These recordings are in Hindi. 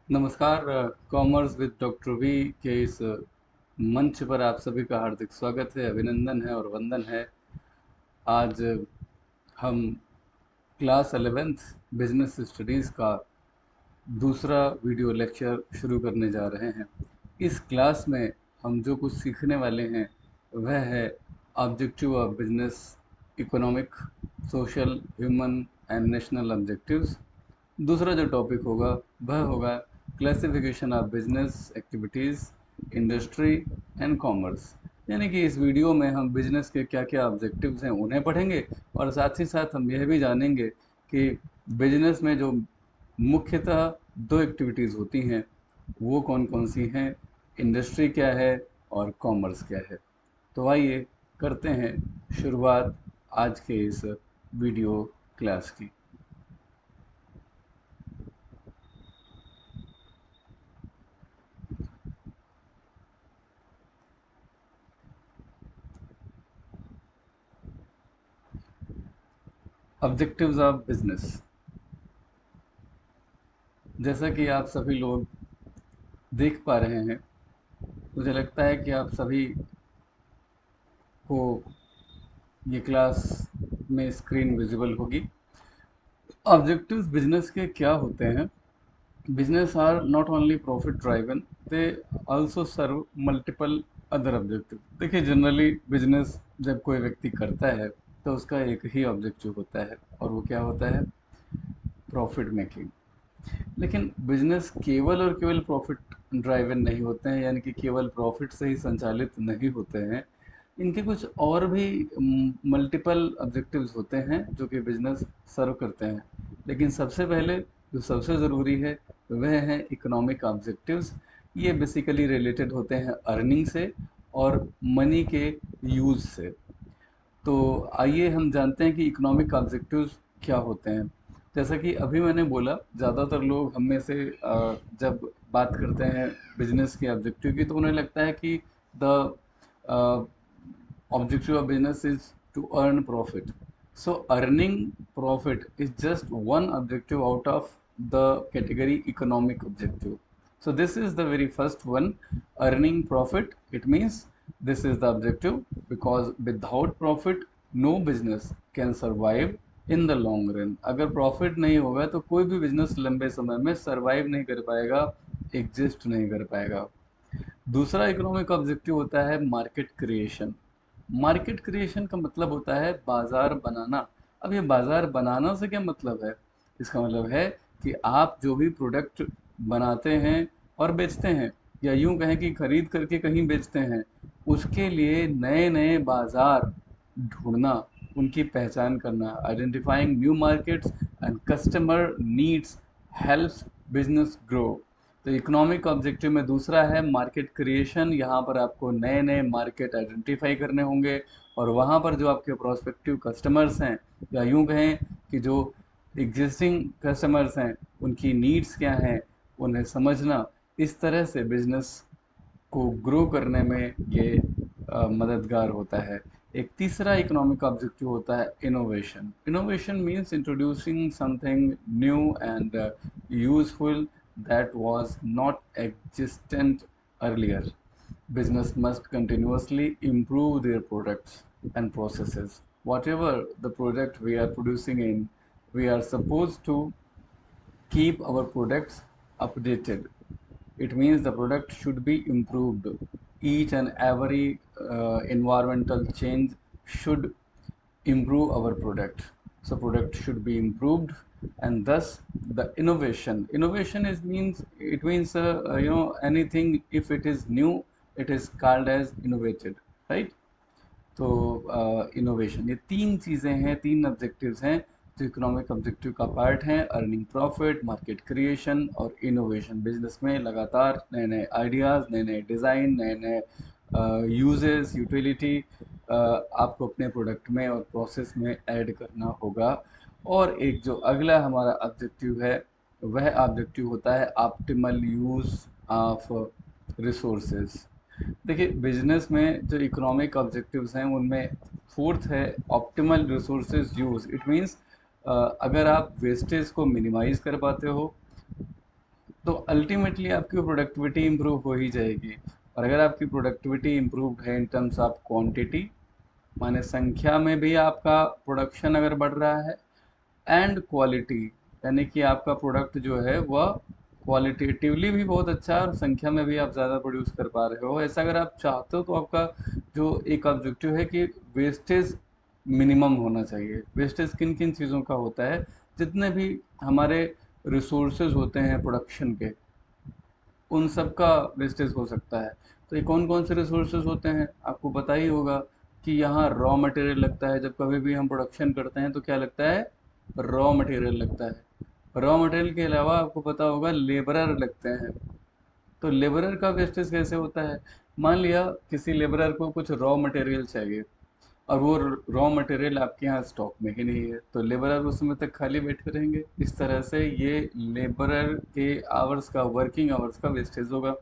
नमस्कार। कॉमर्स विद डॉक्टर वी के इस मंच पर आप सभी का हार्दिक स्वागत है, अभिनंदन है और वंदन है। आज हम क्लास 11th बिजनेस स्टडीज़ का दूसरा वीडियो लेक्चर शुरू करने जा रहे हैं। इस क्लास में हम जो कुछ सीखने वाले हैं वह है objective of business, economic, social, human and national objectives. दूसरा जो टॉपिक होगा वह होगा classification of business activities, industry and commerce. यानी कि इस वीडियो में हम बिजनेस के क्या क्या ऑब्जेक्टिव्स हैं उन्हें पढ़ेंगे और साथ ही साथ हम यह भी जानेंगे कि बिजनेस में जो मुख्यतः दो एक्टिविटीज़ होती हैं वो कौन कौन सी हैं, इंडस्ट्री क्या है और कॉमर्स क्या है। तो आइए करते हैं शुरुआत आज के इस वीडियो क्लास की। ऑब्जेक्टिव्स ऑफ बिजनेस, जैसा कि आप सभी लोग देख पा रहे हैं, मुझे लगता है कि आप सभी को ये क्लास में स्क्रीन विजिबल होगी। ऑब्जेक्टिव्स बिजनेस के क्या होते हैं? Business are not only profit driven, they also serve multiple other objective. देखिए, जनरली बिजनेस जब कोई व्यक्ति करता है तो उसका एक ही ऑब्जेक्टिव होता है और वो क्या होता है? Profit making. लेकिन बिजनेस केवल और केवल प्रॉफिट ड्राइवन नहीं होते हैं, यानी कि केवल प्रॉफिट से ही संचालित नहीं होते हैं। इनके कुछ और भी मल्टीपल ऑब्जेक्टिव्स होते हैं जो कि बिजनेस सर्व करते हैं। लेकिन सबसे पहले जो सबसे ज़रूरी है वह है इकोनॉमिक ऑब्जेक्टिव्स। ये बेसिकली रिलेटेड होते हैं अर्निंग से और मनी के यूज़ से। तो आइए हम जानते हैं कि इकोनॉमिक ऑब्जेक्टिव्स क्या होते हैं। जैसा कि अभी मैंने बोला, ज़्यादातर लोग हम में से जब बात करते हैं बिजनेस के ऑब्जेक्टिव की तो उन्हें लगता है कि the objective of business is to earn profit. So earning profit is just one objective out of the category economic objective. So this is the very first one, earning profit. It means this is the objective, because without profit no business can survive in the long run. अगर प्रॉफिट नहीं होगा तो कोई भी बिजनेस लंबे समय में सरवाइव नहीं कर पाएगा, एग्जिस्ट नहीं कर पाएगा। दूसरा इकोनॉमिक ऑब्जेक्टिव होता है मार्केट क्रिएशन। मार्केट क्रिएशन का मतलब होता है बाजार बनाना। अब ये बाजार बनाना से क्या मतलब है? इसका मतलब है कि आप जो भी प्रोडक्ट बनाते हैं और बेचते हैं, या यूं कहें कि खरीद करके कहीं बेचते हैं, उसके लिए नए नए बाजार ढूंढना, उनकी पहचान करना। Identifying new markets and customer needs helps business grow. तो इकोनॉमिक ऑब्जेक्टिव में दूसरा है मार्केट क्रिएशन। यहाँ पर आपको नए नए मार्केट आइडेंटिफाई करने होंगे और वहाँ पर जो आपके प्रोस्पेक्टिव कस्टमर्स हैं, या यूँ कहें कि जो एग्जिस्टिंग कस्टमर्स हैं, उनकी नीड्स क्या हैं उन्हें समझना। इस तरह से बिजनेस को ग्रो करने में ये मददगार होता है। एक तीसरा इकोनॉमिक ऑब्जेक्टिव होता है innovation. Innovation means introducing something new and useful that was not existent earlier. Business must continuously improve their products and processes. Whatever the product we are producing in, we are supposed to keep our products updated. It means the product should be improved. Each and every environmental change should improve our product. So product should be improved, and thus the innovation. Innovation is means it means anything if it is new, it is called as innovated, right? तो इनोवेशन, ये तीन चीज़ें हैं, तीन ऑब्जेक्टिव्स हैं जो इकोनॉमिक ऑब्जेक्टिव का पार्ट हैं। अर्निंग प्रॉफिट, मार्केट क्रिएशन और इनोवेशन। बिजनेस में लगातार नए नए आइडियाज़, नए नए डिज़ाइन, नए नए यूजेस, यूटिलिटी आपको अपने प्रोडक्ट में और प्रोसेस में ऐड करना होगा। और एक जो अगला हमारा ऑब्जेक्टिव है वह ऑब्जेक्टिव होता है ऑप्टिमल यूज़ ऑफ रिसोर्सेज। देखिए, बिजनेस में जो इकोनॉमिक ऑब्जेक्टिव्स हैं उनमें फोर्थ है optimal resources use. It means अगर आप वेस्टेज को मिनिमाइज कर पाते हो, तो अल्टीमेटली आपकी प्रोडक्टिविटी इंप्रूव हो ही जाएगी। और अगर आपकी प्रोडक्टिविटी इंप्रूव है इन टर्म्स ऑफ क्वांटिटी, माने संख्या में भी आपका प्रोडक्शन अगर बढ़ रहा है, एंड क्वालिटी, यानी कि आपका प्रोडक्ट जो है वह क्वालिटेटिवली भी बहुत अच्छा है और संख्या में भी आप ज़्यादा प्रोड्यूस कर पा रहे हो, ऐसा अगर आप चाहते हो, तो आपका जो एक ऑब्जेक्टिव है कि वेस्टेज मिनिमम होना चाहिए। वेस्टेज किन किन चीज़ों का होता है? जितने भी हमारे रिसोर्सेज होते हैं प्रोडक्शन के, उन सब का वेस्टेज हो सकता है। तो ये कौन कौन से रिसोर्सेज होते हैं आपको पता ही होगा कि यहाँ रॉ मटेरियल लगता है। जब कभी भी हम प्रोडक्शन करते हैं तो क्या लगता है? रॉ मटेरियल लगता है। रॉ मटेरियल के अलावा आपको पता होगा लेबरर लगते हैं। तो लेबरर का वेस्टेज कैसे होता है? मान लिया किसी लेबरर को कुछ रॉ मटेरियल चाहिए और वो रॉ मटेरियल आपके यहाँ स्टॉक में ही नहीं है, तो लेबरर उस समय तक खाली बैठे रहेंगे। इस तरह से ये लेबरर के आवर्स का, वर्किंग आवर्स का वेस्टेज होगा।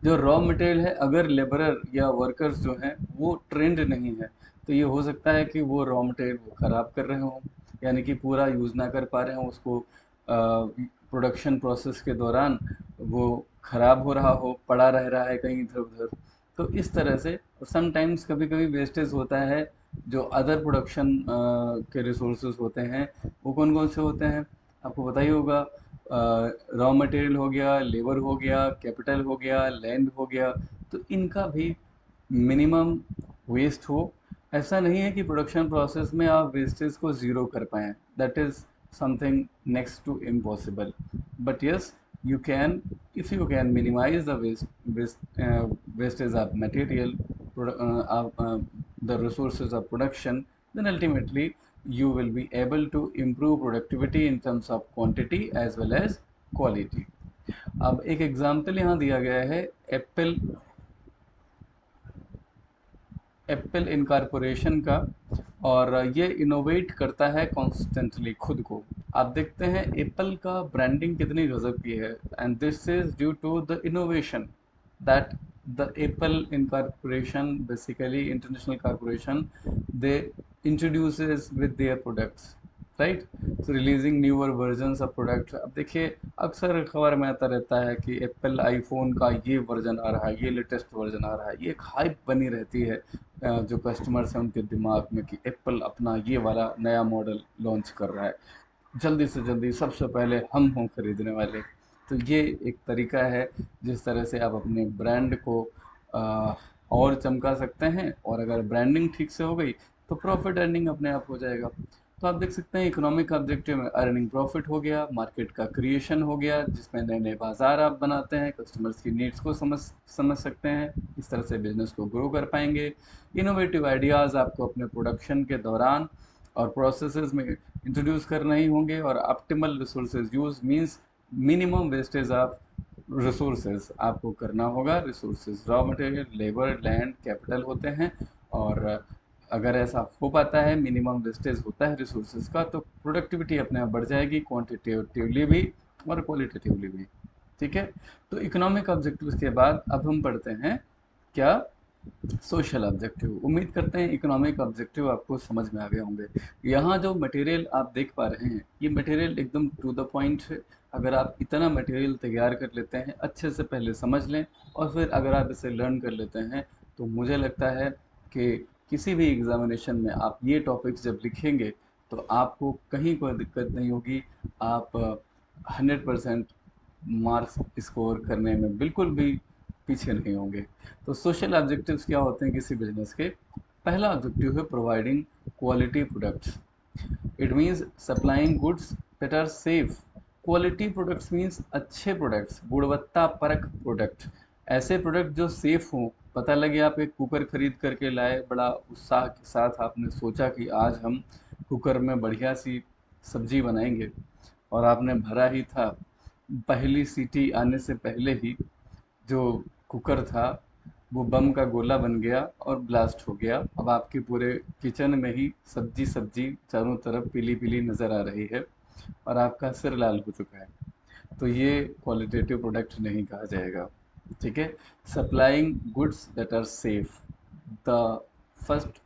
जो रॉ मटेरियल है, अगर लेबरर या वर्कर्स जो हैं वो ट्रेंड नहीं है, तो ये हो सकता है कि वो रॉ मटेरियल वो ख़राब कर रहे हों, यानी कि पूरा यूज़ ना कर पा रहे हों उसको, प्रोडक्शन प्रोसेस के दौरान वो ख़राब हो रहा हो, पड़ा रह रहा है कहीं इधर उधर। तो इस तरह से समटाइम्स कभी कभी वेस्टेज होता है। जो अदर प्रोडक्शन के रिसोर्सेज होते हैं, वो कौन कौन से होते हैं आपको पता ही होगा। रॉ मटेरियल हो गया, लेबर हो गया, कैपिटल हो गया, लैंड हो गया। तो इनका भी मिनिमम वेस्ट हो। ऐसा नहीं है कि प्रोडक्शन प्रोसेस में आप वेस्टेज को ज़ीरो कर पाएँ, that is something next to impossible. But yes, you can, if you can minimize the wastage of material, the resources of production, then ultimately you will be able to improve productivity in terms of quantity as well as quality. अब एक एग्जांपल यहाँ दिया गया है एप्पल एप्पल इनकॉर्पोरेशन का, और ये इनोवेट करता है कॉन्स्टेंटली खुद को। आप देखते हैं एप्पल का ब्रांडिंग कितनी गजब की है, and this is due to the innovation that the Apple incorporation, basically international corporation, they introduces with their products, right. So releasing newer versions of product. अब देखिए अक्सर खबर में आता रहता है कि एप्पल आईफोन का ये वर्जन आ रहा है, ये लेटेस्ट वर्जन आ रहा है। ये एक हाइप बनी रहती है जो कस्टमर्स हैं उनके दिमाग में कि एप्पल अपना ये वाला नया मॉडल लॉन्च कर रहा है, जल्दी से जल्दी सबसे पहले हम हों खरीदने वाले। तो ये एक तरीका है जिस तरह से आप अपने ब्रांड को आ, और चमका सकते हैं, और अगर ब्रांडिंग ठीक से हो गई तो प्रॉफिट अर्निंग अपने आप हो जाएगा। तो आप देख सकते हैं इकोनॉमिक ऑब्जेक्टिव में अर्निंग प्रॉफिट हो गया, मार्केट का क्रिएशन हो गया जिसमें नए नए बाजार आप बनाते हैं, कस्टमर्स की नीड्स को समझ समझ सकते हैं, इस तरह से बिजनेस को ग्रो कर पाएंगे। इनोवेटिव आइडियाज़ आपको अपने प्रोडक्शन के दौरान और प्रोसेसेस में इंट्रोड्यूस करने ही होंगे। और optimal resources use means minimum wastage of resources आपको करना होगा। Resources raw material, labour, land, capital होते हैं। और अगर ऐसा हो पाता है, मिनिमम वेस्टेज होता है रिसोर्सेज का, तो प्रोडक्टिविटी अपने आप बढ़ जाएगी, क्वांटिटेटिवली भी और क्वालिटेटिवली भी। ठीक है। तो इकोनॉमिक ऑब्जेक्टिव्स के बाद अब हम पढ़ते हैं क्या? Social objective. उम्मीद करते हैं इकोनॉमिक ऑब्जेक्टिव आपको समझ में आ गए होंगे। यहाँ जो मटेरियल आप देख पा रहे हैं, ये मटेरियल एकदम टू द पॉइंट है। अगर आप इतना मटेरियल तैयार कर लेते हैं, अच्छे से पहले समझ लें और फिर अगर आप इसे लर्न कर लेते हैं, तो मुझे लगता है कि किसी भी एग्जामिनेशन में आप ये टॉपिक्स जब लिखेंगे तो आपको कहीं कोई दिक्कत नहीं होगी। आप 100% मार्क्स स्कोर करने में बिल्कुल भी पीछे नहीं होंगे। तो सोशल ऑब्जेक्टिव्स क्या होते हैं किसी बिजनेस के? पहला ऑब्जेक्टिव है providing quality products. It means supplying goods that are safe. Quality products means अच्छे प्रोडक्ट्स, गुणवत्ता परक प्रोडक्ट, ऐसे प्रोडक्ट जो सेफ हों। पता लगे आप एक कुकर खरीद करके लाए, बड़ा उत्साह के साथ आपने सोचा कि आज हम कुकर में बढ़िया सी सब्जी बनाएंगे, और आपने भरा ही था, पहली सीटी आने से पहले ही जो कुकर था वो बम का गोला बन गया और ब्लास्ट हो गया। अब आपके पूरे किचन में ही सब्जी सब्जी चारों तरफ पीली पीली नज़र आ रही है और आपका सिर लाल हो चुका है। तो ये क्वालिटेटिव प्रोडक्ट नहीं कहा जाएगा। ठीक है। Supplying goods that are safe, the first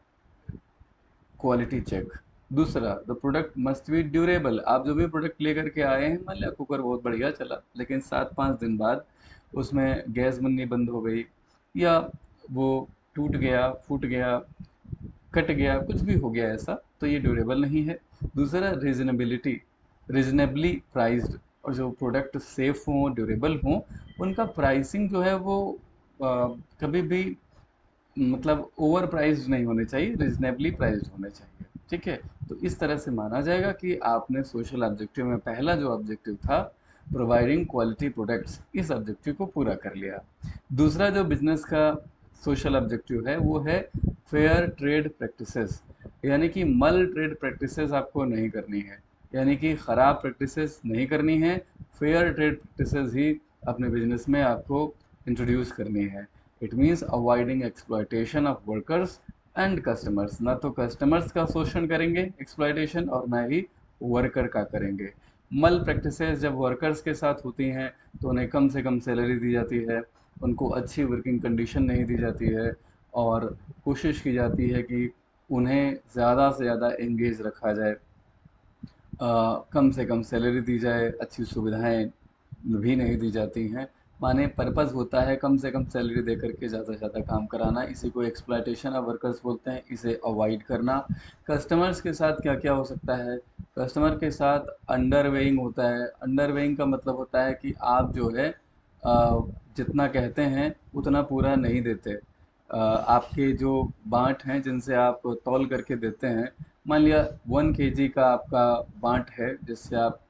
quality check. दूसरा, the product must be durable. आप जो भी प्रोडक्ट लेकर के आए हैं, मान लिया कुकर बहुत बढ़िया चला, लेकिन 7-5 दिन बाद उसमें गैस बननी बंद हो गई, या वो टूट गया, फूट गया, कट गया, कुछ भी हो गया ऐसा, तो ये ड्यूरेबल नहीं है। दूसरा, रीजनेबिलिटी, रीजनेबली प्राइस्ड। और जो प्रोडक्ट सेफ हों, ड्यूरेबल हों, उनका प्राइसिंग जो है वो कभी भी मतलब ओवर प्राइस्ड नहीं होने चाहिए, रीजनेबली प्राइस्ड होने चाहिए। ठीक है, तो इस तरह से माना जाएगा कि आपने सोशल ऑब्जेक्टिव में पहला जो ऑब्जेक्टिव था, प्रोवाइडिंग क्वालिटी प्रोडक्ट्स, इस ऑब्जेक्टिव को पूरा कर लिया। दूसरा जो बिजनेस का सोशल ऑब्जेक्टिव है वो है फेयर ट्रेड प्रैक्टिसेस, यानी कि मल ट्रेड प्रैक्टिसेस आपको नहीं करनी है, यानी कि ख़राब प्रैक्टिसेस नहीं करनी है, फेयर ट्रेड प्रैक्टिसेस ही अपने बिजनेस में आपको इंट्रोड्यूस करनी है। It means avoiding exploitation of workers and customers. ना तो कस्टमर्स का शोषण करेंगे एक्सप्लॉयटेशन, और ना ही वर्कर का करेंगे। मल प्रैक्टिसेस जब वर्कर्स के साथ होती हैं तो उन्हें कम से कम सैलरी दी जाती है, उनको अच्छी वर्किंग कंडीशन नहीं दी जाती है, और कोशिश की जाती है कि उन्हें ज़्यादा से ज़्यादा एंगेज रखा जाए, कम से कम सैलरी दी जाए, अच्छी सुविधाएं भी नहीं दी जाती हैं। माने पर्पज़ होता है कम से कम सैलरी दे करके ज़्यादा से ज़्यादा काम कराना, इसी को एक्सप्लॉयटेशन ऑफ वर्कर्स बोलते हैं, इसे अवॉइड करना। कस्टमर्स के साथ क्या क्या हो सकता है? कस्टमर के साथ अंडर वेइंग होता है। अंडर वेइंग का मतलब होता है कि आप जो है जितना कहते हैं उतना पूरा नहीं देते। आपके जो बाट हैं जिनसे आप तौल करके देते हैं, मान लिया 1 kg का आपका बाट है, जिससे आप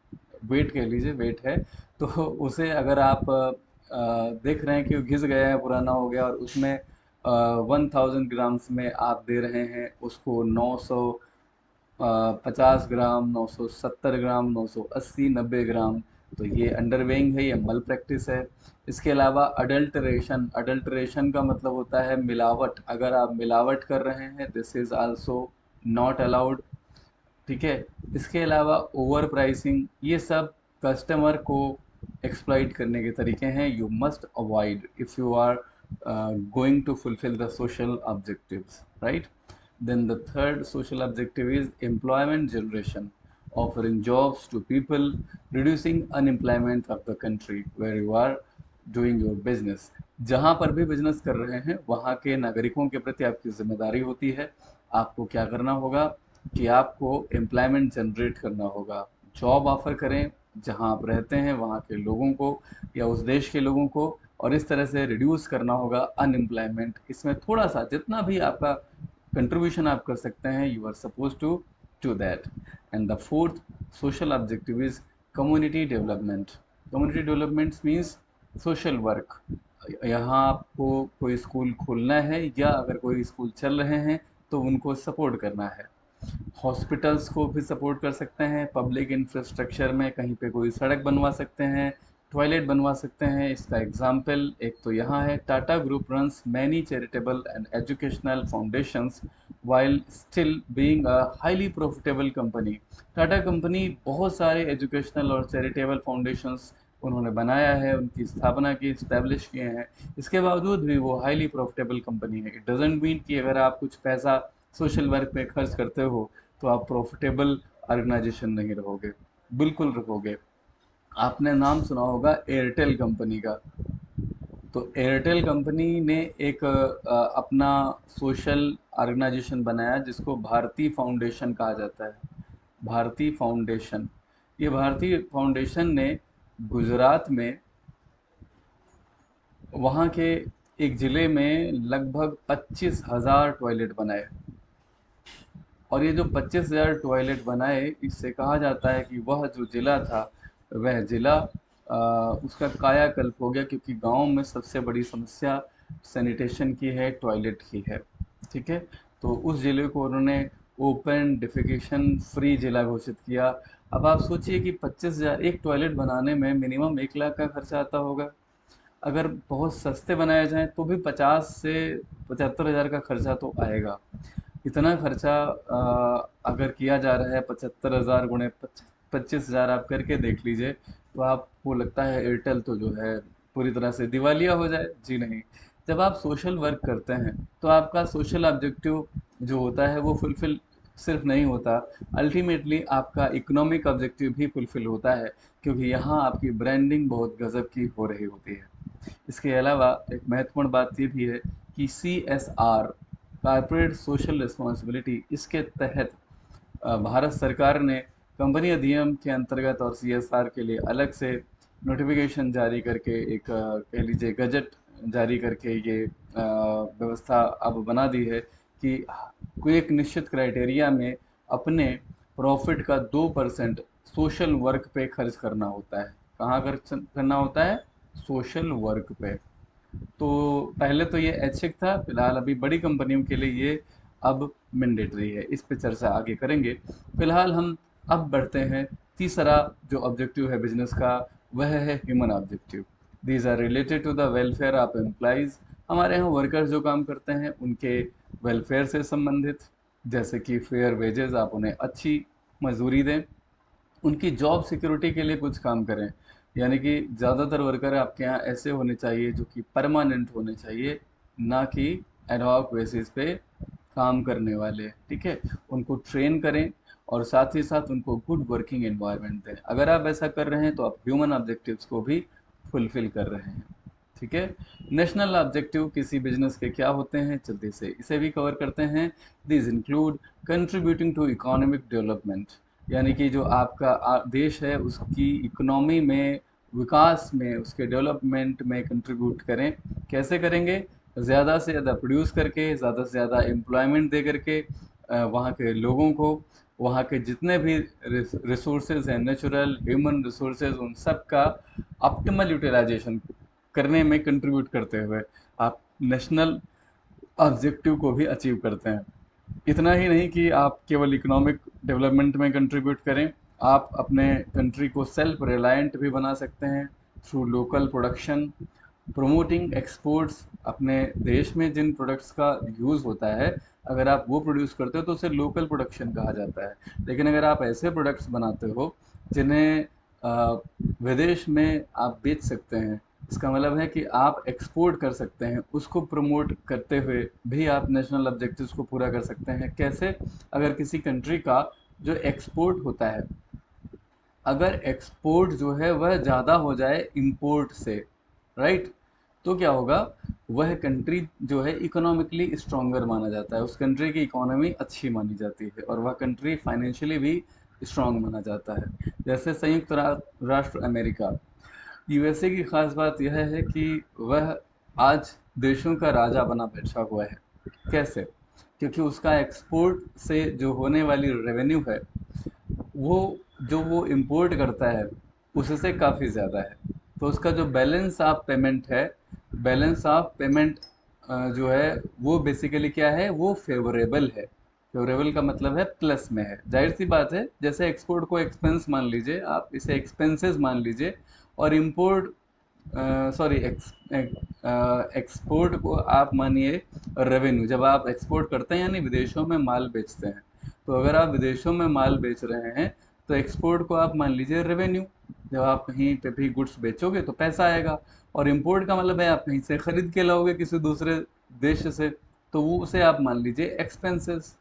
वेट कह लीजिए, वेट है, तो उसे अगर आप देख रहे हैं कि वो घिस गया है, पुराना हो गया, और उसमें 1000 ग्राम्स में आप दे रहे हैं उसको 950 ग्राम, 970 ग्राम, 980, 90 ग्राम, तो ये अंडरवेइंग है, ये मल प्रैक्टिस है। इसके अलावा अडल्टरेशन, अडल्टरेशन का मतलब होता है मिलावट। अगर आप मिलावट कर रहे हैं, this is also not allowed. ठीक है, इसके अलावा ओवर प्राइसिंग, ये सब कस्टमर को एक्सप्लॉइट करने के तरीके हैं, you must avoid if you are going to fulfil the social objectives, right? Then the third social objective is employment generation, offering jobs to people, reducing unemployment of the country where you are doing your business। जहाँ पर भी बिजनेस कर रहे हैं वहाँ के नागरिकों के प्रति आपकी जिम्मेदारी होती है। आपको क्या करना होगा कि आपको एम्प्लॉयमेंट जनरेट करना होगा, जॉब ऑफर करें जहाँ आप रहते हैं वहाँ के लोगों को या उस देश के लोगों को, और इस तरह से रिड्यूस करना होगा अनएम्प्लॉयमेंट। इसमें थोड़ा सा जितना भी आपका कंट्रीब्यूशन आप कर सकते हैं, you are suppose to do that. And the fourth social objective is community development. Community development means social work. यहाँ आपको कोई स्कूल खोलना है, या अगर कोई स्कूल चल रहे हैं तो उनको सपोर्ट करना है। हॉस्पिटल्स को भी सपोर्ट कर सकते हैं, पब्लिक इंफ्रास्ट्रक्चर में कहीं पे कोई सड़क बनवा सकते हैं, टॉयलेट बनवा सकते हैं। इसका एग्जाम्पल एक तो यहाँ है, Tata group runs many charitable and educational foundations while still being a highly profitable company. Tata company बहुत सारे एजुकेशनल और चैरिटेबल फाउंडेशंस उन्होंने बनाया है, उनकी स्थापना की, इस्टेब्लिश किए हैं, इसके बावजूद भी वो हाईली प्रॉफिटेबल कंपनी है। इट डजेंट मीन कि अगर आप कुछ पैसा सोशल वर्क पे खर्च करते हो तो आप प्रॉफिटेबल ऑर्गेनाइजेशन नहीं रहोगे, बिल्कुल रहोगे। आपने नाम सुना होगा एयरटेल कंपनी का। तो एयरटेल कंपनी ने एक अपना सोशल ऑर्गेनाइजेशन बनाया जिसको भारती फाउंडेशन कहा जाता है। भारती फाउंडेशन, ये भारती फाउंडेशन ने गुजरात में, वहाँ के एक ज़िले में लगभग 25,000 टॉयलेट बनाए। और ये जो 25,000 टॉयलेट बनाए, इससे कहा जाता है कि वह जो ज़िला था, वह ज़िला उसका कायाकल्प हो गया, क्योंकि गांव में सबसे बड़ी समस्या सैनिटेशन की है, टॉयलेट की है। ठीक है, तो उस ज़िले को उन्होंने ओपन डिफिकेशन फ्री ज़िला घोषित किया। अब आप सोचिए कि 25,000, एक टॉयलेट बनाने में मिनिमम 1 लाख का खर्चा आता होगा। अगर बहुत सस्ते बनाए जाएँ तो भी 50 से 75,000 का खर्चा तो आएगा। इतना खर्चा अगर किया जा रहा है, 75,000 गुणे 25,000 आप करके देख लीजिए, तो आपको लगता है एयरटेल तो जो है पूरी तरह से दिवालिया हो जाए। जी नहीं। जब आप सोशल वर्क करते हैं तो आपका सोशल ऑब्जेक्टिव जो होता है वो फुलफिल सिर्फ नहीं होता, अल्टीमेटली आपका इकोनॉमिक ऑब्जेक्टिव भी फुलफिल होता है, क्योंकि यहाँ आपकी ब्रांडिंग बहुत गजब की हो रही होती है। इसके अलावा एक महत्वपूर्ण बात ये भी है कि CSR, कॉर्पोरेट सोशल रिस्पॉन्सिबिलिटी, इसके तहत भारत सरकार ने कंपनी अधिनियम के अंतर्गत और CSR के लिए अलग से नोटिफिकेशन जारी करके, एक कह लीजिए गजट जारी करके ये व्यवस्था अब बना दी है कि कोई एक निश्चित क्राइटेरिया में अपने प्रॉफिट का 2% सोशल वर्क पे खर्च करना होता है। कहाँ खर्च करना होता है? सोशल वर्क पे। तो पहले तो ये ऐच्छिक था, फिलहाल अभी बड़ी कंपनियों के लिए ये अब मैंडेटरी है। इस पे चर्चा आगे करेंगे। फिलहाल हम अब बढ़ते हैं, तीसरा जो ऑब्जेक्टिव है बिजनेस का, वह है human objective. These are related to the welfare of employees. हमारे यहाँ वर्कर्स जो काम करते हैं उनके वेलफेयर से संबंधित, जैसे कि फेयर वेजेस, आप उन्हें अच्छी मजदूरी दें, उनकी जॉब सिक्योरिटी के लिए कुछ काम करें। यानी कि ज़्यादातर वर्कर आपके यहाँ ऐसे होने चाहिए जो कि परमानेंट होने चाहिए, ना कि एडहॉक बेसिस पे काम करने वाले। ठीक है, उनको ट्रेन करें और साथ ही साथ उनको गुड वर्किंग एनवायरनमेंट दें। अगर आप ऐसा कर रहे हैं तो आप ह्यूमन ऑब्जेक्टिव्स को भी फुलफिल कर रहे हैं। ठीक है, नेशनल ऑब्जेक्टिव किसी बिजनेस के क्या होते हैं, जल्दी से इसे भी कवर करते हैं। This include contributing to economic development, यानी कि जो आपका देश है उसकी इकोनॉमी में, विकास में, उसके डेवलपमेंट में कंट्रीब्यूट करें। कैसे करेंगे? ज़्यादा से ज़्यादा प्रोड्यूस करके, ज़्यादा से ज़्यादा एम्प्लॉयमेंट दे करके, वहाँ के लोगों को, वहाँ के जितने भी रिसोर्सेज हैं, नेचुरल ह्यूमन रिसोर्सेज, उन सब का ऑप्टिमल यूटिलाइजेशन करने में कंट्रीब्यूट करते हुए आप नेशनल ऑब्जेक्टिव को भी अचीव करते हैं। इतना ही नहीं कि आप केवल इकोनॉमिक डेवलपमेंट में कंट्रीब्यूट करें, आप अपने कंट्री को सेल्फ रिलायंट भी बना सकते हैं through local production, promoting exports. अपने देश में जिन प्रोडक्ट्स का यूज़ होता है, अगर आप वो प्रोड्यूस करते हो तो उसे लोकल प्रोडक्शन कहा जाता है। लेकिन अगर आप ऐसे प्रोडक्ट्स बनाते हो जिन्हें विदेश में आप बेच सकते हैं, इसका मतलब है कि आप एक्सपोर्ट कर सकते हैं, उसको प्रमोट करते हुए भी आप नेशनल ऑब्जेक्टिव्स को पूरा कर सकते हैं। कैसे? अगर किसी कंट्री का जो एक्सपोर्ट होता है, अगर एक्सपोर्ट जो है वह ज़्यादा हो जाए इंपोर्ट से, राइट, तो क्या होगा? वह कंट्री जो है इकोनॉमिकली स्ट्रॉन्गर माना जाता है, उस कंट्री की इकोनॉमी अच्छी मानी जाती है और वह कंट्री फाइनेंशियली भी स्ट्रॉन्ग माना जाता है। जैसे संयुक्त राष्ट्र अमेरिका, USA की खास बात यह है कि वह आज देशों का राजा बना बैठा हुआ है। कैसे? क्योंकि उसका एक्सपोर्ट से जो होने वाली रेवेन्यू है, वो जो वो इंपोर्ट करता है उससे काफ़ी ज़्यादा है। तो उसका जो बैलेंस ऑफ पेमेंट है, बैलेंस ऑफ पेमेंट जो है वो बेसिकली क्या है? वो फेवरेबल है। फेवरेबल का मतलब है प्लस में है। जाहिर सी बात है, जैसे एक्सपोर्ट को एक्सपेंस मान लीजिए, आप इसे एक्सपेंसेस मान लीजिए, और इंपोर्ट, सॉरी, एक्सपोर्ट को आप मानिए रेवेन्यू। जब आप एक्सपोर्ट करते हैं यानी विदेशों में माल बेचते हैं, तो अगर आप विदेशों में माल बेच रहे हैं तो एक्सपोर्ट को आप मान लीजिए रेवेन्यू। जब आप कहीं पे भी गुड्स बेचोगे तो पैसा आएगा, और इंपोर्ट का मतलब है आप कहीं से खरीद के लाओगे किसी दूसरे देश से, तो वो उसे आप मान लीजिए एक्सपेंसेस।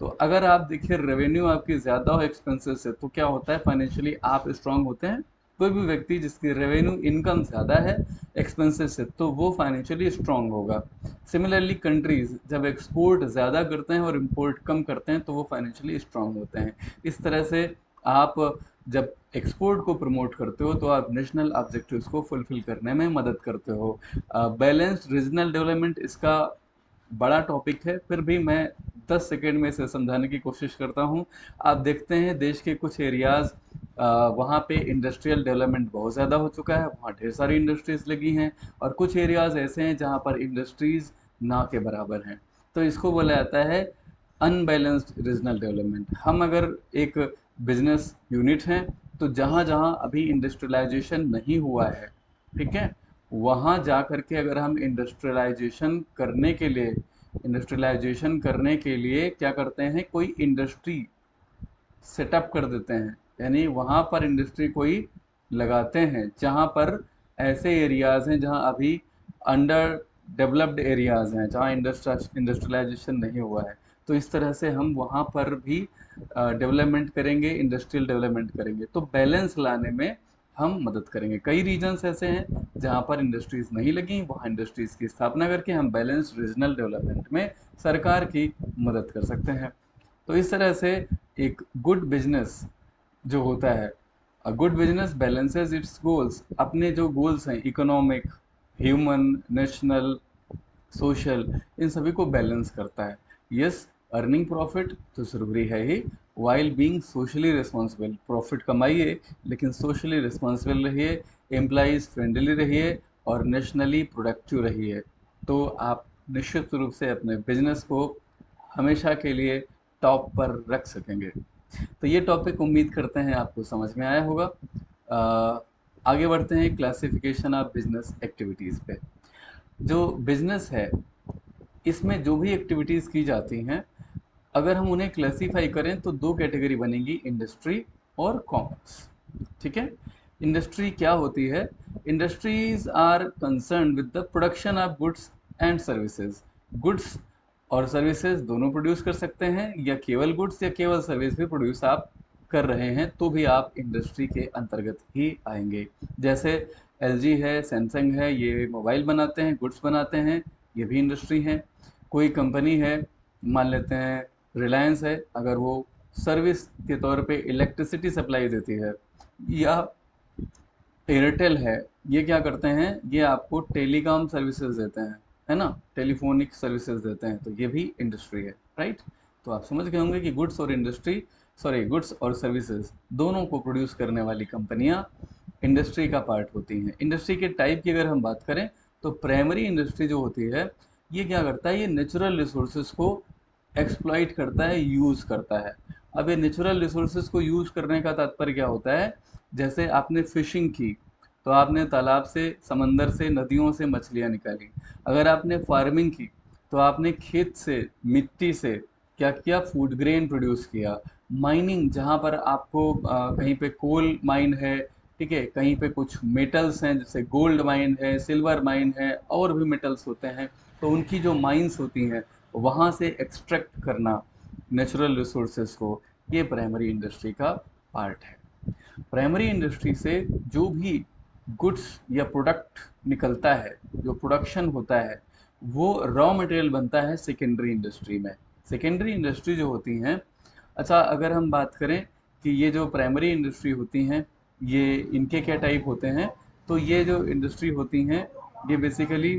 तो अगर आप देखिए रेवेन्यू आपकी ज़्यादा हो एक्सपेंसेस से, तो क्या होता है? फाइनेंशियली आप स्ट्रांग होते हैं। कोई भी व्यक्ति जिसकी रेवेन्यू इनकम ज़्यादा है एक्सपेंसेस से, तो वो फाइनेंशियली स्ट्रांग होगा। सिमिलरली कंट्रीज जब एक्सपोर्ट ज़्यादा करते हैं और इंपोर्ट कम करते हैं, तो वो फाइनेंशियली स्ट्रांग होते हैं। इस तरह से आप जब एक्सपोर्ट को प्रमोट करते हो तो आप नेशनल ऑब्जेक्टिव्स को फुलफिल करने में मदद करते हो। बैलेंस्ड रीजनल डेवलपमेंट इसका बड़ा टॉपिक है, फिर भी मैं 10 सेकेंड में इसे समझाने की कोशिश करता हूँ। आप देखते हैं देश के कुछ एरियाज़, वहाँ पे इंडस्ट्रियल डेवलपमेंट बहुत ज़्यादा हो चुका है, वहाँ ढेर सारी इंडस्ट्रीज़ लगी हैं, और कुछ एरियाज़ ऐसे हैं जहाँ पर इंडस्ट्रीज़ ना के बराबर हैं। तो इसको बोला जाता है अनबैलेंस्ड रीजनल डेवलपमेंट। हम अगर एक बिजनेस यूनिट हैं, तो जहाँ जहाँ अभी इंडस्ट्रियलाइजेशन नहीं हुआ है, ठीक है, वहाँ जा कर के अगर हम इंडस्ट्रियलाइजेशन करने के लिए क्या करते हैं? कोई इंडस्ट्री सेटअप कर देते हैं, यानी वहाँ पर इंडस्ट्री कोई लगाते हैं जहाँ पर ऐसे एरियाज़ हैं जहाँ अभी अंडर डेवलप्ड एरियाज़ हैं, जहाँ इंडस्ट्रियलाइजेशन नहीं हुआ है। तो इस तरह से हम वहाँ पर भी डेवलपमेंट करेंगे, इंडस्ट्रियल डेवलपमेंट करेंगे, तो बैलेंस लाने में हम मदद करेंगे। कई रीजन्स ऐसे हैं जहाँ पर इंडस्ट्रीज नहीं लगी, वहाँ इंडस्ट्रीज की स्थापना करके हम बैलेंस रीजनल डेवलपमेंट में सरकार की मदद कर सकते हैं। तो इस तरह से एक गुड बिजनेस जो होता है, a good business balances it's goals, अपने जो गोल्स हैं इकोनॉमिक, ह्यूमन, नेशनल, सोशल, इन सभी को बैलेंस करता है। यस, अर्निंग प्रॉफिट तो जरूरी है ही, while being socially responsible, profit कमाइए लेकिन सोशली रिस्पॉन्सिबल रहिए, एम्प्लॉइज फ्रेंडली रहिए और नेशनली प्रोडक्टिव रहिए, तो आप निश्चित रूप से अपने बिजनेस को हमेशा के लिए टॉप पर रख सकेंगे। तो ये टॉपिक उम्मीद करते हैं आपको समझ में आया होगा। आगे बढ़ते हैं क्लासिफिकेशन ऑफ बिजनेस एक्टिविटीज़ पे। जो बिजनेस है, इसमें जो भी एक्टिविटीज़ की जाती हैं, अगर हम उन्हें क्लासीफाई करें तो दो कैटेगरी बनेगी, इंडस्ट्री और कॉमर्स। ठीक है, इंडस्ट्री क्या होती है? Industries are concern with the production of goods and services. Goods और सर्विसेज दोनों प्रोड्यूस कर सकते हैं, या केवल गुड्स या केवल सर्विस भी प्रोड्यूस आप कर रहे हैं तो भी आप इंडस्ट्री के अंतर्गत ही आएंगे। जैसे एलजी है, सैमसंग है, ये मोबाइल बनाते हैं, गुड्स बनाते हैं, ये भी इंडस्ट्री है। कोई कंपनी है, मान लेते हैं रिलायंस है, अगर वो सर्विस के तौर पे इलेक्ट्रिसिटी सप्लाई देती है, या एयरटेल है, ये क्या करते हैं, ये आपको टेलीकॉम सर्विसेज देते हैं, है ना, टेलीफोनिक सर्विसेज देते हैं, तो ये भी इंडस्ट्री है, राइट। तो आप समझ गए होंगे कि गुड्स और इंडस्ट्री, सॉरी, गुड्स और सर्विसेज दोनों को प्रोड्यूस करने वाली कंपनियां इंडस्ट्री का पार्ट होती हैं। इंडस्ट्री के टाइप की अगर हम बात करें तो प्राइमरी इंडस्ट्री जो होती है, ये क्या करता है, ये नेचुरल रिसोर्सेज को एक्सप्लॉइट करता है, यूज़ करता है। अब ये नेचुरल रिसोर्सेज को यूज़ करने का तात्पर्य क्या होता है? जैसे आपने फिशिंग की तो आपने तालाब से, समंदर से, नदियों से मछलियाँ निकाली। अगर आपने फार्मिंग की तो आपने खेत से, मिट्टी से क्या किया, फूड ग्रेन प्रोड्यूस किया। माइनिंग, जहाँ पर आपको कहीं पे कोल माइन है, ठीक है, कहीं पे कुछ मेटल्स हैं, जैसे गोल्ड माइन है, सिल्वर माइन है, और भी मेटल्स होते हैं, तो उनकी जो माइंस होती हैं वहाँ से एक्सट्रैक्ट करना नेचुरल रिसोर्सेज को, ये प्राइमरी इंडस्ट्री का पार्ट है। प्राइमरी इंडस्ट्री से जो भी गुड्स या प्रोडक्ट निकलता है, जो प्रोडक्शन होता है, वो रॉ मटेरियल बनता है सेकेंडरी इंडस्ट्री में। सेकेंडरी इंडस्ट्री जो होती हैं, अच्छा अगर हम बात करें कि ये जो प्राइमरी इंडस्ट्री होती हैं, ये इनके क्या टाइप होते हैं, तो ये जो इंडस्ट्री होती हैं, ये बेसिकली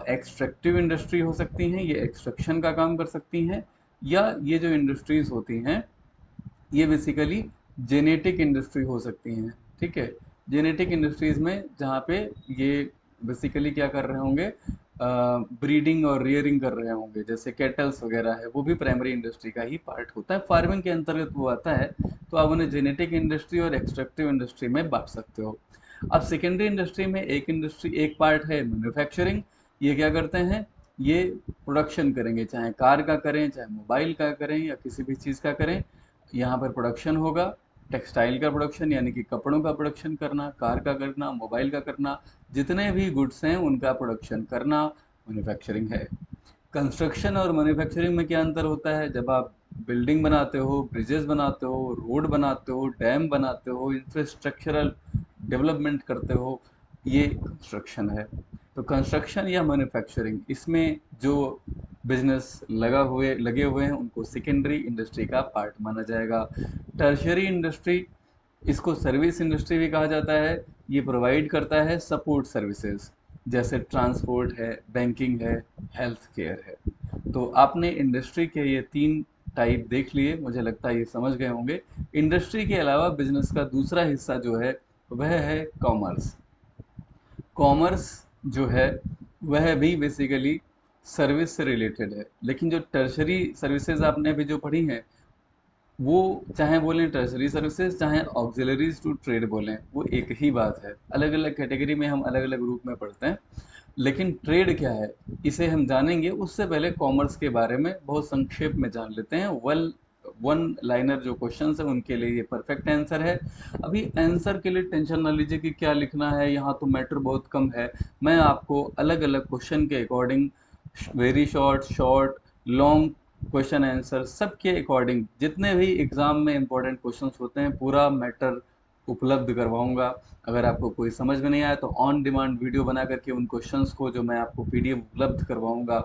एक्सट्रैक्टिव इंडस्ट्री हो सकती हैं, ये एक्सट्रैक्शन का काम कर सकती हैं, या ये जो इंडस्ट्रीज होती हैं, ये बेसिकली जेनेटिक इंडस्ट्री हो सकती हैं। ठीक है, जेनेटिक इंडस्ट्रीज में जहाँ पे ये बेसिकली क्या कर रहे होंगे, ब्रीडिंग और रियरिंग कर रहे होंगे, जैसे कैटल्स वगैरह है, वो भी प्राइमरी इंडस्ट्री का ही पार्ट होता है, फार्मिंग के अंतर्गत वो आता है। तो आप उन्हें जेनेटिक इंडस्ट्री और एक्सट्रैक्टिव इंडस्ट्री में बांट सकते हो। अब सेकेंडरी इंडस्ट्री में एक इंडस्ट्री, एक पार्ट है मैन्युफैक्चरिंग। ये क्या करते हैं, ये प्रोडक्शन करेंगे, चाहे कार का करें, चाहे मोबाइल का करें, या किसी भी चीज़ का करें, यहाँ पर प्रोडक्शन होगा। टेक्सटाइल का प्रोडक्शन यानी कि कपड़ों का प्रोडक्शन करना, कार का करना, मोबाइल का करना, जितने भी गुड्स हैं उनका प्रोडक्शन करना मैन्युफैक्चरिंग है। कंस्ट्रक्शन और मैन्युफैक्चरिंग में क्या अंतर होता है? जब आप बिल्डिंग बनाते हो, ब्रिजेस बनाते हो, रोड बनाते हो, डैम बनाते हो, इंफ्रास्ट्रक्चरल डेवलपमेंट करते हो, ये कंस्ट्रक्शन है। तो कंस्ट्रक्शन या मैन्युफैक्चरिंग, इसमें जो बिजनेस लगे हुए हैं उनको सेकेंडरी इंडस्ट्री का पार्ट माना जाएगा। टर्शियरी इंडस्ट्री, इसको सर्विस इंडस्ट्री भी कहा जाता है, ये प्रोवाइड करता है सपोर्ट सर्विसेज, जैसे ट्रांसपोर्ट है, बैंकिंग है, हेल्थ केयर है। तो आपने इंडस्ट्री के ये तीन टाइप देख लिए, मुझे लगता है ये समझ गए होंगे। इंडस्ट्री के अलावा बिजनेस का दूसरा हिस्सा जो है वह है कॉमर्स। कॉमर्स जो है वह भी बेसिकली सर्विस से रिलेटेड है, लेकिन जो टर्शरी सर्विसेज आपने अभी जो पढ़ी हैं, वो चाहे बोलें टर्शरी सर्विसेज, चाहे ऑक्सिलरीज टू ट्रेड बोलें, वो एक ही बात है। अलग अलग कैटेगरी में हम अलग अलग रूप में पढ़ते हैं, लेकिन ट्रेड क्या है इसे हम जानेंगे, उससे पहले कॉमर्स के बारे में बहुत संक्षेप में जान लेते हैं। वन लाइनर जो क्वेश्चन है उनके लिए ये परफेक्ट आंसर है। अभी आंसर के लिए टेंशन ना लीजिए कि क्या लिखना है, यहाँ तो मैटर बहुत कम है। मैं आपको अलग अलग क्वेश्चन के according very short, short, long question answer सबके अकॉर्डिंग, जितने भी एग्जाम में इंपॉर्टेंट क्वेश्चंस होते हैं पूरा मैटर उपलब्ध करवाऊंगा। अगर आपको कोई समझ में नहीं आया तो ऑन डिमांड वीडियो बना करके उन क्वेश्चंस को जो मैं आपको पीडीएफ उपलब्ध करवाऊंगा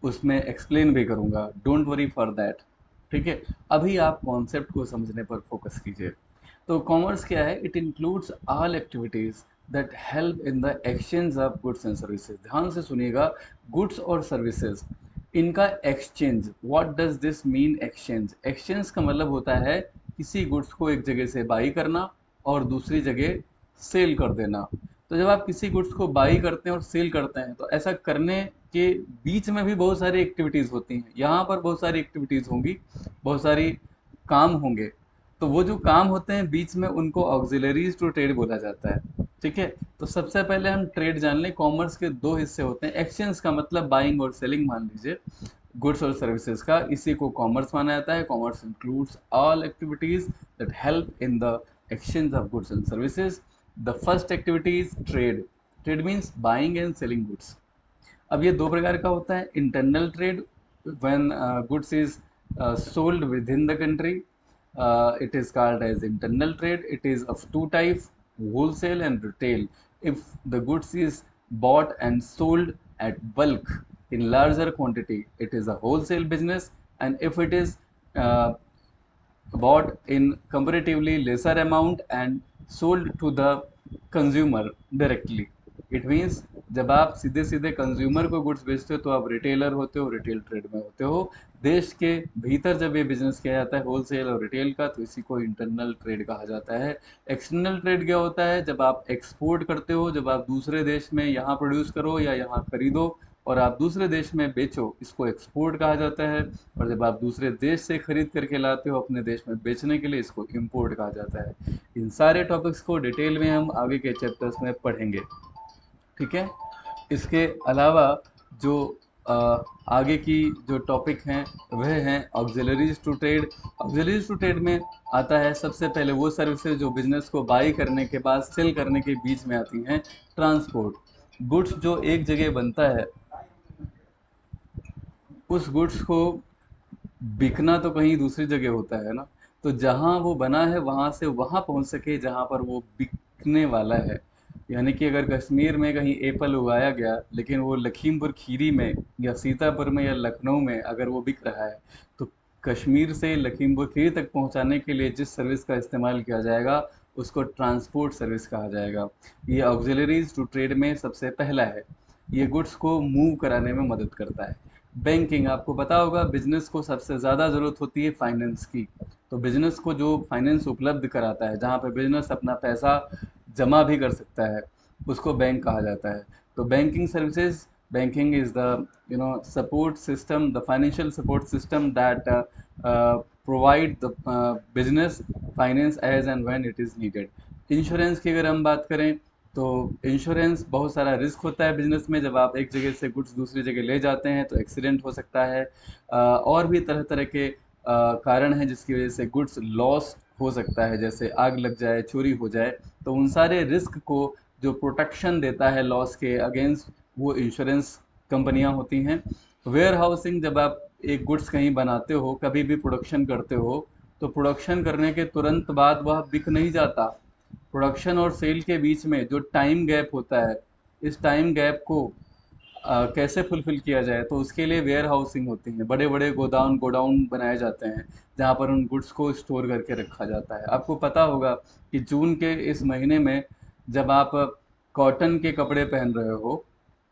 उसमें एक्सप्लेन भी करूंगा, डोंट वरी फॉर दैट। ठीक है, अभी आप कॉन्सेप्ट को समझने पर फोकस कीजिए। तो कॉमर्स क्या है? It includes all activities that help in the exchange of goods and services. ध्यान से सुनिएगा, गुड्स और सर्विसेज, इनका exchange. What does this mean exchange? Exchange का मतलब होता है किसी गुड्स को एक जगह से बाई करना और दूसरी जगह सेल कर देना। तो जब आप किसी गुड्स को बाई करते हैं और सेल करते हैं तो ऐसा करने के बीच में भी बहुत सारी एक्टिविटीज होती हैं। यहाँ पर बहुत सारी एक्टिविटीज होंगी, बहुत सारी काम होंगे। तो वो जो काम होते हैं बीच में उनको ऑक्सिलरीज टू ट्रेड बोला जाता है। ठीक है, तो सबसे पहले हम ट्रेड जान लें। कॉमर्स के दो हिस्से होते हैं। एक्सचेंज का मतलब बाइंग और सेलिंग मान लीजिए गुड्स और सर्विसेज का, इसी को कॉमर्स माना जाता है। Commerce includes all activities that help in the exchange of goods and services. The first activity is trade. Trade means buying and selling goods. अब ये दो प्रकार का होता है। Internal trade, when goods is sold within the country, it is called as internal trade. It is of two types, wholesale and retail. If the goods is bought and sold at bulk in larger quantity, it is a wholesale business. And if it is uh, bought in comparatively lesser amount and sold to the consumer directly, it means जब आप सीधे सीधे कंज्यूमर को गुड्स बेचते हो तो आप रिटेलर होते हो, रिटेल ट्रेड में होते हो। देश के भीतर जब ये बिजनेस किया जाता है होलसेल और रिटेल का, तो इसी को इंटरनल ट्रेड कहा जाता है। एक्सटर्नल ट्रेड क्या होता है? जब आप एक्सपोर्ट करते हो, जब आप दूसरे देश में यहाँ प्रोड्यूस करो या यहाँ खरीदो और आप दूसरे देश में बेचो, इसको एक्सपोर्ट कहा जाता है। और जब आप दूसरे देश से खरीद करके लाते हो अपने देश में बेचने के लिए, इसको इंपोर्ट कहा जाता है। इन सारे टॉपिक्स को डिटेल में हम आगे के चैप्टर्स में पढ़ेंगे। ठीक है, इसके अलावा जो अ, आगे की जो टॉपिक हैं वह हैं auxiliaries to trade. Auxiliaries to trade में आता है सबसे पहले वो सर्विसेज जो बिजनेस को बाई करने के बाद सेल करने के बीच में आती हैं। ट्रांसपोर्ट, गुड्स जो एक जगह बनता है उस गुड्स को बिकना तो कहीं दूसरी जगह होता है ना। तो जहाँ वो बना है वहाँ से वहाँ पहुँच सके जहाँ पर वो बिकने वाला है। यानी कि अगर कश्मीर में कहीं एप्पल उगाया गया लेकिन वो लखीमपुर खीरी में या सीतापुर में या लखनऊ में अगर वो बिक रहा है, तो कश्मीर से लखीमपुर खीरी तक पहुँचाने के लिए जिस सर्विस का इस्तेमाल किया जाएगा उसको ट्रांसपोर्ट सर्विस कहा जाएगा। ये ऑक्सिलरीज टू ट्रेड में सबसे पहला है। ये गुड्स को मूव कराने में मदद करता है। बैंकिंग, आपको पता होगा बिजनेस को सबसे ज़्यादा ज़रूरत होती है फाइनेंस की। तो बिजनेस को जो फाइनेंस उपलब्ध कराता है, जहाँ पे बिजनेस अपना पैसा जमा भी कर सकता है, उसको बैंक कहा जाता है। तो banking services, banking is the support system, the financial support system that provide the business finance as and when it is needed. Insurance की अगर हम बात करें तो इंश्योरेंस, बहुत सारा रिस्क होता है बिजनेस में। जब आप एक जगह से गुड्स दूसरी जगह ले जाते हैं तो एक्सीडेंट हो सकता है, और भी तरह तरह के कारण हैं जिसकी वजह से गुड्स लॉस हो सकता है, जैसे आग लग जाए, चोरी हो जाए। तो उन सारे रिस्क को जो प्रोटेक्शन देता है लॉस के अगेंस्ट, वो इंश्योरेंस कंपनियां होती हैं। वेयर हाउसिंग, जब आप एक गुड्स कहीं बनाते हो, कभी भी प्रोडक्शन करते हो, तो प्रोडक्शन करने के तुरंत बाद वह बिक नहीं जाता। प्रोडक्शन और सेल के बीच में जो टाइम गैप होता है, इस टाइम गैप को कैसे फुलफिल किया जाए, तो उसके लिए वेयर हाउसिंग होती है। बड़े बड़े गोदाम गोडाउन बनाए जाते हैं जहाँ पर उन गुड्स को स्टोर करके रखा जाता है। आपको पता होगा कि जून के इस महीने में जब आप कॉटन के कपड़े पहन रहे हो,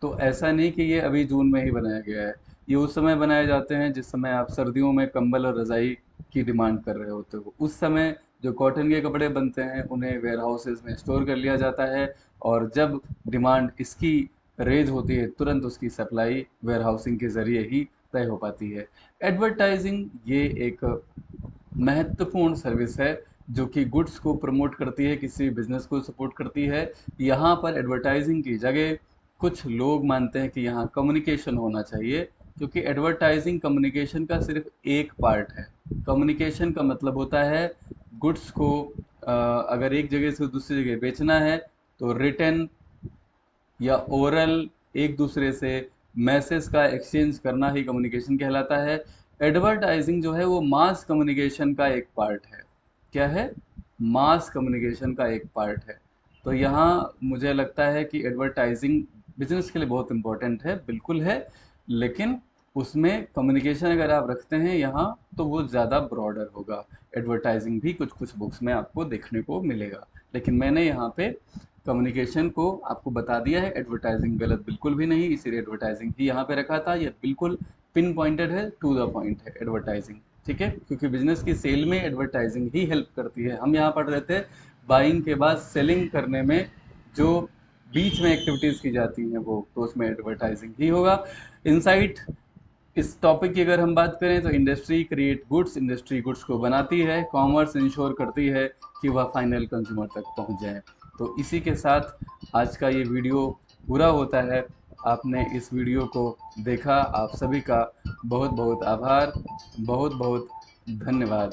तो ऐसा नहीं कि ये अभी जून में ही बनाया गया है। ये उस समय बनाए जाते हैं जिस समय आप सर्दियों में कंबल और रज़ाई की डिमांड कर रहे होते हो। उस समय जो कॉटन के कपड़े बनते हैं उन्हें वेयर हाउसेज में स्टोर कर लिया जाता है, और जब डिमांड इसकी रेज होती है तुरंत उसकी सप्लाई वेयर हाउसिंग के ज़रिए ही तय हो पाती है। एडवर्टाइजिंग, ये एक महत्वपूर्ण सर्विस है जो कि गुड्स को प्रमोट करती है, किसी बिजनेस को सपोर्ट करती है। यहाँ पर एडवर्टाइजिंग की जगह कुछ लोग मानते हैं कि यहाँ कम्युनिकेशन होना चाहिए, क्योंकि एडवर्टाइजिंग कम्युनिकेशन का सिर्फ एक पार्ट है। कम्युनिकेशन का मतलब होता है गुड्स को अगर एक जगह से दूसरी जगह बेचना है तो रिटन या ओरल एक दूसरे से मैसेज का एक्सचेंज करना ही कम्युनिकेशन कहलाता है। एडवर्टाइजिंग जो है वो मास कम्युनिकेशन का एक पार्ट है। क्या है? मास कम्युनिकेशन का एक पार्ट है। तो यहाँ मुझे लगता है कि एडवर्टाइजिंग बिजनेस के लिए बहुत इंपॉर्टेंट है, बिल्कुल है, लेकिन उसमें कम्युनिकेशन अगर आप रखते हैं यहाँ तो वो ज़्यादा ब्रॉडर होगा। एडवर्टाइजिंग भी कुछ कुछ बुक्स में आपको देखने को मिलेगा, लेकिन मैंने यहाँ पे कम्युनिकेशन को आपको बता दिया है। एडवर्टाइजिंग गलत बिल्कुल भी नहीं, इसीलिए एडवर्टाइजिंग ही यहाँ पे रखा था। ये बिल्कुल पिन पॉइंटेड है, टू द पॉइंट है एडवर्टाइजिंग। ठीक है, क्योंकि बिजनेस की सेल में एडवर्टाइजिंग ही हेल्प करती है। हम यहाँ पढ़ रहे थे बाइंग के बाद सेलिंग करने में जो बीच में एक्टिविटीज की जाती हैं वो, तो उसमें एडवर्टाइजिंग ही होगा। इनसाइट इस टॉपिक की अगर हम बात करें तो industry create goods, industry goods को बनाती है, कॉमर्स इंश्योर करती है कि वह फाइनल कंज्यूमर तक पहुंच जाए। तो इसी के साथ आज का ये वीडियो पूरा होता है। आपने इस वीडियो को देखा, आप सभी का बहुत बहुत आभार, बहुत बहुत धन्यवाद।